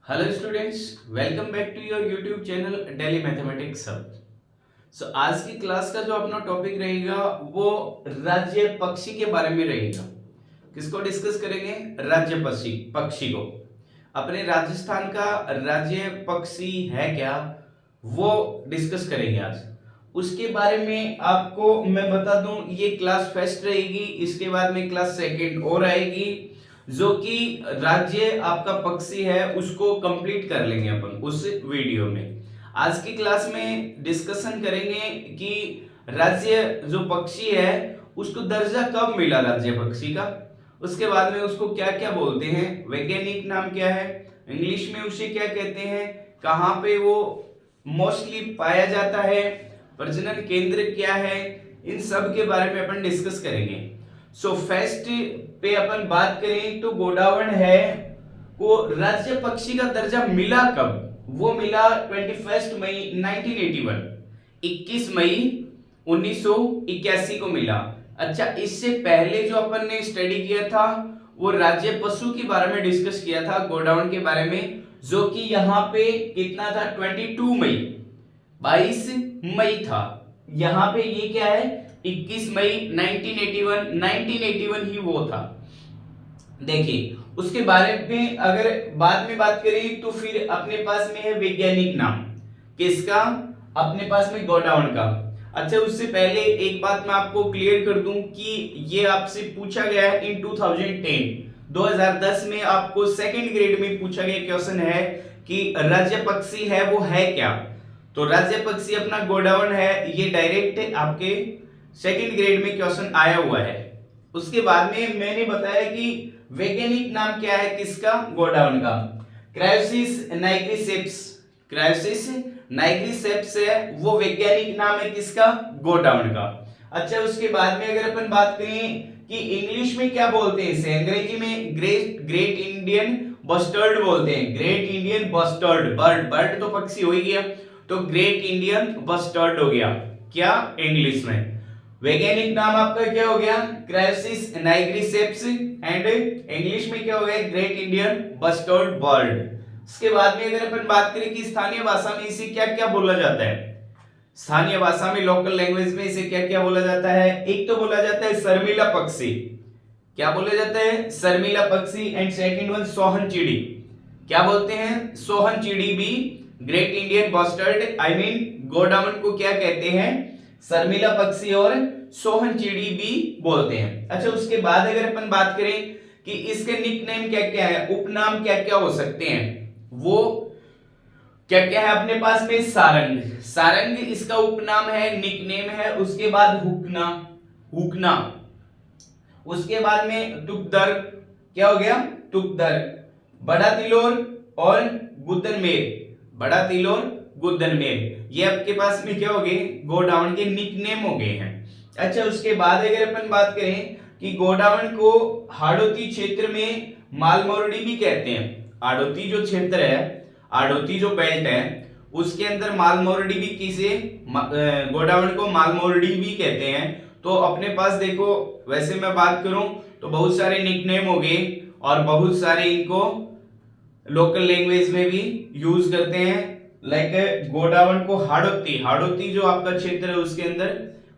Hello students, welcome back to your YouTube channel daily mathematics सब। आज की class का जो अपना टॉपिक रहेगा वो राज्य पक्षी के बारे में रहेगा। किसको डिस्कस करेंगे? राज्य पक्षी पक्षी को। अपने राजस्थान का राज्य पक्षी है क्या, वो डिस्कस करेंगे आज। उसके बारे में आपको मैं बता दूं, ये क्लास फर्स्ट रहेगी, इसके बाद में क्लास सेकंड और आएगी, जो कि राज्य आपका पक्षी है उसको कंप्लीट कर लेंगे अपन उस वीडियो में। आज की क्लास में डिस्कशन करेंगे कि राज्य जो पक्षी है उसको दर्जा कब मिला राज्य पक्षी का, उसके बाद में उसको क्या क्या बोलते हैं, वैज्ञानिक नाम क्या है, इंग्लिश में उसे क्या कहते हैं, कहाँ पे वो मोस्टली पाया जाता है, प्रजनन केंद्र क्या है, इन सब के बारे में अपन डिस्कस करेंगे। सो फर्स्ट पे अपन बात करें तो गोडावण है को राज्य पक्षी का दर्जा मिला कब? वो मिला 21 मई 1981, 21 मई 1981 को मिला। अच्छा, इससे पहले जो अपन ने स्टडी किया था वो राज्य पशु के बारे में डिस्कस किया था, गोडाउन के बारे में, जो कि यहाँ पे कितना था, 22 मई, 22 मई था। यहाँ पे ये क्या है, 21 मई 1981 ही वो था। देखिए उसके बारे में अगर बाद में बात करें तो फिर अपने पास में है वैज्ञानिक नाम, किसका? अपने पास में गोडाउन का। अच्छा, उससे पहले एक बात मैं आपको क्लियर कर दूं कि ये आपसे पूछा गया है इन 2010 में आपको सेकंड ग्रेड में पूछा गया क्वेश्चन है कि राज्य पक्षी है वो है क्या। तो राज्य पक्षी अपना गोडाउन है, ये डायरेक्ट आपके सेकंड ग्रेड में क्वेश्चन आया हुआ है। उसके बाद में मैंने बताया कि वैज्ञानिक नाम क्या है किसका, गोडाउन का, क्रायोसिस नाइग्रिसेप्स। क्रायोसिस नाइग्रिसेप्स है वो वैज्ञानिक नाम है किसका, गोडाउन का। अच्छा, उसके बाद में अगर अपन बात करें कि इंग्लिश में क्या बोलते हैं इसे, अंग्रेजी में ग्रेट इंडियन बस्टर्ड बोलते हैं, great Indian bustard. Bird bird तो पक्षी हो ही गया, तो ग्रेट इंडियन बस्टर्ड हो गया क्या इंग्लिश में। वैज्ञानिक नाम आपका क्या हो गया, क्रायोसिस नाइग्रिसेप्स, एंड इंग्लिश में क्या हो गया, ग्रेट इंडियन बस्टर्ड बर्ड। इसके बाद में अगर अपन बात करें कि स्थानीय भाषा में इसे क्या क्या बोला जाता है, स्थानीय भाषा में लोकल लैंग्वेज में इसे क्या क्या बोला जाता है, एक तो बोला जाता है शर्मिला पक्षी। क्या बोला जाता है, शर्मिला पक्षी। एंड सेकंड वन सोहन चिड़ी। क्या बोलते हैं, सोहन चिड़ी भी great Indian bustard I mean godown को क्या कहते हैं, शर्मिला पक्षी और सोहन चिड़ी भी बोलते हैं। अच्छा, उसके बाद अगर अपन बात करें कि इसके निकनेम क्या क्या है, उपनाम क्या क्या हो सकते हैं, वो क्या क्या है अपने पास में, सारंग। सारंग इसका उपनाम है, निकनेम है। उसके बाद हुकना, हुकना। उसके बाद में तुकदर, क्या हो गया, तुकदर। बड़ा तिलोर और गुदनमेर, बड़ा तिलोर गुदनमेर, ये आपके पास में क्या हो गए, गोडाउन के निकनेम हो गए हैं। अच्छा, उसके बाद अगर अपन बात करें कि गोडाउन को हाड़ौती क्षेत्र में मालमोरडी भी कहते हैं। हाड़ौती जो क्षेत्र है, हाड़ौती जो बेल्ट है उसके अंदर मालमोरडी भी किसे, गोडाउन को मालमोरडी भी कहते हैं। तो अपने पास देखो, वैसे मैं बात करूं तो बहुत सारे निकनेम हो गए और बहुत सारे इनको लोकल लैंग्वेज में भी यूज करते हैं। लाइक गोडाउन को हाड़ौती, हाड़ौती जो आपका क्षेत्र है उसके अंदर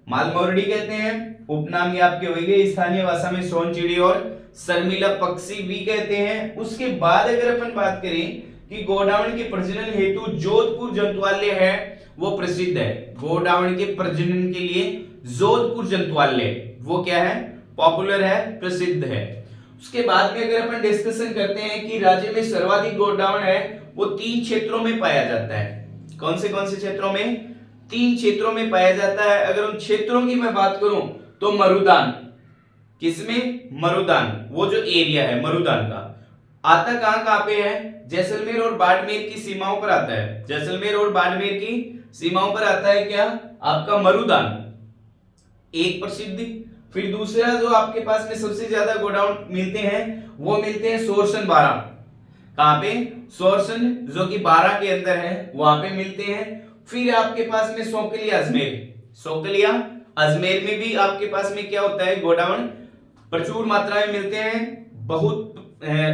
मालमोरडी कहते हैं। उपनाम ये आपके हो गए, स्थानीय भाषा में सोनचिड़ी और शर्मिला पक्षी भी कहते हैं। उसके बाद अगर अपन बात करें कि गोडाउन के प्रजनन हेतु जोधपुर जंतुआलय है वो प्रसिद्ध है। गोडाउन के प्रजनन के लिए जोधपुर जंतुआलय वो क्या है, पॉपुलर है, प्रसिद्ध है। उसके बाद में अगर अपन डिस्कशन करते हैं कि राज्य में सर्वाधिक गोडाउन है वो 3 क्षेत्रों में पाया जाता है। कौन से क्षेत्रों में, 3 क्षेत्रों में पाया जाता है। अगर उन क्षेत्रों की मैं बात करूं तो मरुदान, किसमें, मरुदान, वो जो एरिया है मरुदान का आता कहां पे है, जैसलमेर और बाड़मेर की सीमाओं पर आता है। जैसलमेर और बाड़मेर की सीमाओं पर आता है क्या, आपका मरुदान, एक प्रसिद्ध। फिर दूसरा जो आपके पास में सबसे ज्यादा गोडाउन मिलते हैं वो मिलते हैं सोरसन बारा। कहां पे, सोरसन जो कि बारा के अंदर है वहां पे मिलते हैं। फिर आपके पास में सोकलिया अजमेर, सोकलिया अजमेर में भी आपके पास में क्या होता है, गोडाउन प्रचुर मात्रा में मिलते हैं। बहुत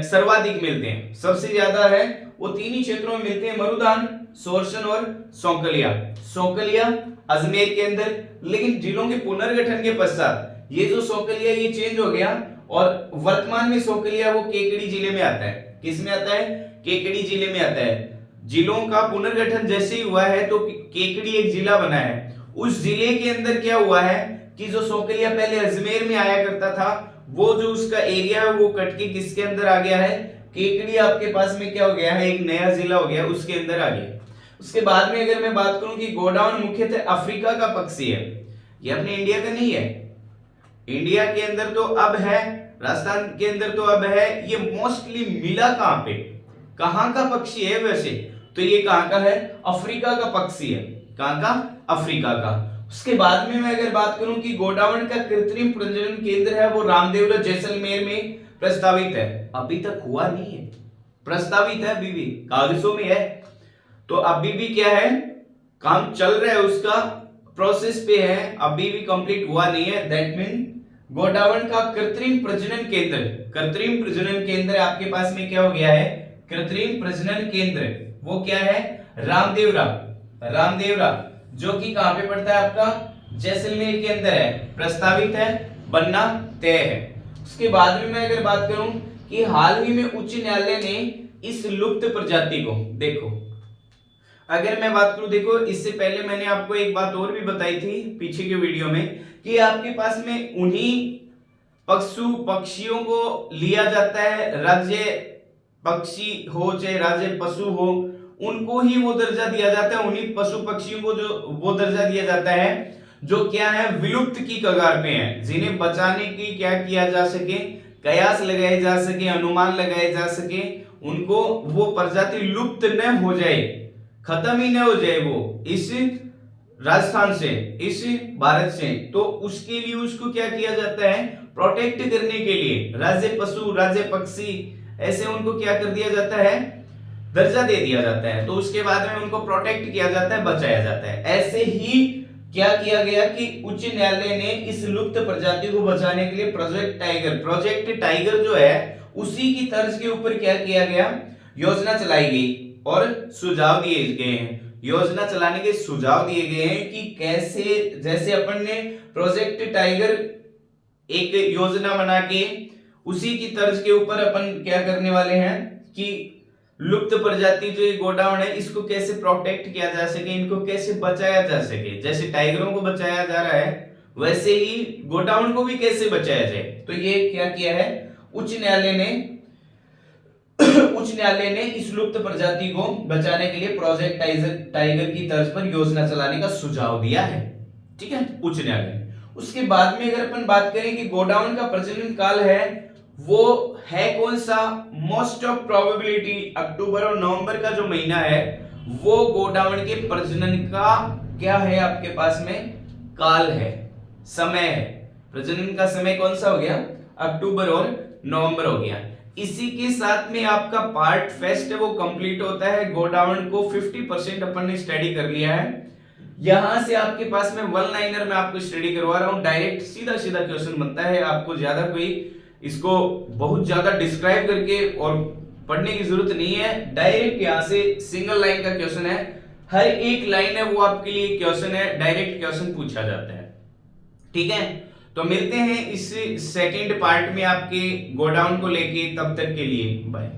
सर्वाधिक मिलते हैं, सबसे ज्यादा है वो तीन ही क्षेत्रों में मिलते हैं, मरुदान, सोरसन और सौकलिया। सौकलिया अजमेर के अंदर, लेकिन जिलों के पुनर्गठन के पश्चात ये जो सौकलिया ये चेंज हो गया और वर्तमान में सौकलिया वो केकड़ी जिले में आता है। किस में आता है? केकड़ी जिले में आता है। जिलों का पुनर्गठन जैसे ही हुआ है तो केकड़ी एक जिला बना है। उस जिले के अंदर क्या हुआ है कि जो सौकलिया पहले अजमेर में आया करता था, वो जो उसका एरिया है वो कट के किसके अंदर आ गया है? केकड़ी आपके पास में क्या हो गया है? एक नया जिला हो गया, उसके अंदर आ गया। उसके बाद में अगर मैं बात करूं कि गोडाउन मुख्यतः अफ्रीका का पक्षी है, ये अपने इंडिया का नहीं है। इंडिया के अंदर तो अब है, राजस्थान के अंदर तो अब है, ये मोस्टली मिला कहां पे, कहां का पक्षी है वैसे तो ये कहां का है? अफ्रीका का पक्षी है। कहां का? अफ्रीका का। उसके बाद में मैं अगर बात करूं कि गोडावण का कृत्रिम प्रजनन केंद्र है वो रामदेवरा जैसलमेर में प्रस्तावित है। अभी तक हुआ नहीं है, प्रस्तावित है, अभी भी कागजों में है, तो अभी भी क्या है, काम चल रहा है, उसका प्रोसेस पे है, अभी भी कंप्लीट हुआ नहीं है। दैट मीन गोडावण का कृत्रिम प्रजनन केंद्र, कृत्रिम प्रजनन केंद्र आपके पास में क्या हो गया है? कृत्रिम प्रजनन केंद्र वो क्या है? रामदेवरा। रामदेवरा जो कि कहां पे पड़ता है? आपका जैसलमेर के अंदर है, प्रस्तावित है, बनना तय है। उसके बाद में मैं अगर बात करूं कि हाल ही में उच्च न्यायालय ने इस लुप्त प्रजाति को, देखो अगर मैं बात करूं, देखो इससे पहले मैंने आपको एक बात और भी बताई थी पीछे के वीडियो में कि आपके पास में उन्हीं पशु पक्षियों को लिया जाता है, राज्य पक्षी हो चाहे राज्य पशु हो, उनको ही वो दर्जा दिया जाता है, उन्हीं पशु पक्षियों को जो वो दर्जा दिया जाता है जो क्या है? विलुप्त की कगार पे हैं, जिन्हें बचाने की क्या किया जा सके? कयास लगाए जा सके, अनुमान लगाए जा सके, उनको वो प्रजाति लुप्त न हो जाए, खत्म ही न हो जाए वो इस राजस्थान से, इस भारत से, तो उसके लिए उसको क्या किया जाता है? प्रोटेक्ट करने के लिए राज्य पशु, राज्य पक्षी, ऐसे उनको क्या कर दिया जाता है? दर्जा दे दिया जाता है। तो उसके बाद में उनको प्रोटेक्ट किया जाता है, बचाया जाता है। ऐसे ही क्या किया गया कि उच्च न्यायालय ने इस लुप्त प्रजाति को बचाने के लिए प्रोजेक्ट टाइगर जो है उसी की तर्ज के ऊपर क्या किया गया? योजना चलाई गई और सुझाव दिए गए हैं। योजना चलाने के सुझाव दिए गए हैं कि कैसे, जैसे अपन ने प्रोजेक्ट टाइगर एक योजना बना के उसी की तर्ज के ऊपर अपन क्या करने वाले हैं कि लुप्त प्रजाति जो ये गोडावण है इसको कैसे प्रोटेक्ट किया जा सके, इनको कैसे बचाया जा सके। जैसे टाइगरों को बचाया जा रहा है वैसे ही गोडावण को भी कैसे बचाया जाए। तो ये क्या किया है? उच्च न्यायालय ने इस लुप्त प्रजाति को बचाने के लिए प्रोजेक्ट टाइगर की तर्ज पर योजना चलाने का सुझाव दिया है। ठीक है, उच्च न्यायालय। उसके बाद में अगर अपन बात करें कि गोडावण का प्रजनन काल है वो है कौन सा? मोस्ट ऑफ प्रोबेबिलिटी अक्टूबर और नवंबर का जो महीना है वो गोडावण के प्रजनन का क्या है? आपके पास में काल है, समय है। प्रजनन का समय कौन सा हो गया? अक्टूबर और नवंबर हो गया। इसी के साथ में आपका पार्ट फेस्ट है वो कंप्लीट होता है। गोडावण को 50% अपन ने स्टडी कर लिया है। यहां से आपके पास में वन लाइनर में आपको स्टडी करवा रहा हूं, डायरेक्ट सीधा सीधा क्वेश्चन बनता है, आपको ज्यादा कोई इसको बहुत ज्यादा डिस्क्राइब करके और पढ़ने की जरूरत नहीं है। डायरेक्ट यहां से सिंगल लाइन का क्वेश्चन है, हर एक लाइन है वो आपके लिए क्वेश्चन है, डायरेक्ट क्वेश्चन पूछा जाता है। ठीक है, तो मिलते हैं इस सेकंड पार्ट में आपके गोडाउन को लेके, तब तक के लिए बाय।